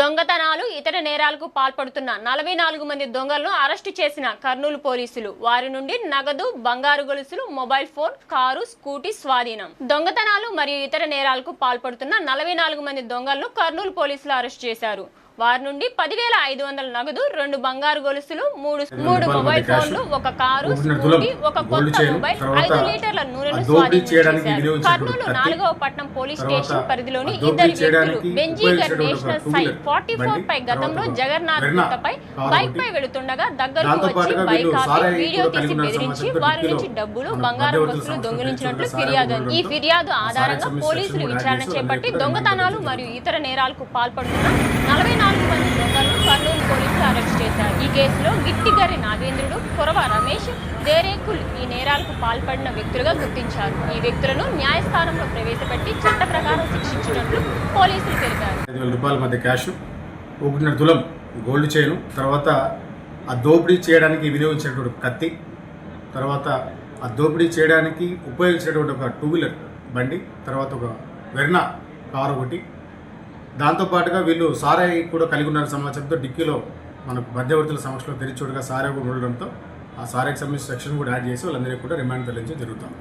దొంగతనాలు ఇతర నేరాలకు పాల్పడుతున్న 44 మంది దొంగలను అరెస్టు చేసిన కర్నూలు పోలీసులు. వారి నుండి నగదు, బంగారు గొలుసులు, మొబైల్ ఫోన్, కారు, స్కూటీ స్వాధీనం. దొంగతనాలు మరియు ఇతర నేరాలకు పాల్పడుతున్న 44 మంది దొంగలను కర్నూలు పోలీసులు అరెస్టు చేశారు. వారి నుండి 10,500 నగదు, 2 బంగారు గొలుసులు, 3 మొబైల్ ఫోన్లు, 1 కారు, స్కూటీ, 1 కొత్త మొబైల్, 5 లీటర్ల నూనెను స్వాధీనం చేశారు. కర్నూలు 4వ పట్టణం పోలీస్ స్టేషన్ పరిధిలోని ఇద్దరు వ్యక్తులు బెంజీగర్ నేషనల్ సై 44 పై గతంలో జగన్నాథ్ గుట్టపై బైక్ పై వెళుతుండగా దగ్గరకు వచ్చి బైక్ ఆపి వీడియో తీసి బెదిరించి వారి నుంచి డబ్బులు, బంగారు వస్తువులు దొంగిలించినట్లు ఫిర్యాదు. ఈ ఫిర్యాదు ఆధారంగా పోలీసులు విచారణ చేపట్టి దొంగతనాలు మరియు ఇతర నేరాలకు పాల్పడుతున్న 44 మంది దొంగలను కర్నూలు పోలీసులు అరెస్ట్ చేశారు. ఈ కేసులో గిట్టిగర్రి నాగేంద్రుడు, కొరవ రమేష్, దేరేకుల్ ఈ నేరాలకు పాల్పడిన వ్యక్తులుగా గుర్తించారు. ఈ వ్యక్తులను న్యాయస్థానంలో ప్రవేశపెట్టి చట్ట ప్రకారం శిక్షించినట్లు పోలీసులు తెలిపారు. 5,000 రూపాయల మధ్య క్యాష్, 1.5 తులం గోల్డ్ చైను, తర్వాత ఆ దోపిడీ చేయడానికి వినియోగించినటువంటి కత్తి, తర్వాత ఆ దోపిడీ చేయడానికి ఉపయోగించినటువంటి ఒక 2 వీలర్ బండి, తర్వాత ఒక వెర్నా కారు ఒకటి. దాంతోపాటుగా వీళ్ళు సారాయి కూడా కలిగి ఉన్న సమాచారంతో డిక్కీలో మనకు మధ్యవర్తుల సమక్షంలో తెరిచోటుగా సారాయి కూడా ఉండడంతో ఆ సారాయికి సంబంధించిన సెక్షన్ కూడా యాడ్ చేసి వాళ్ళందరికీ కూడా రిమాండ్ తరలించడం జరుగుతుంది.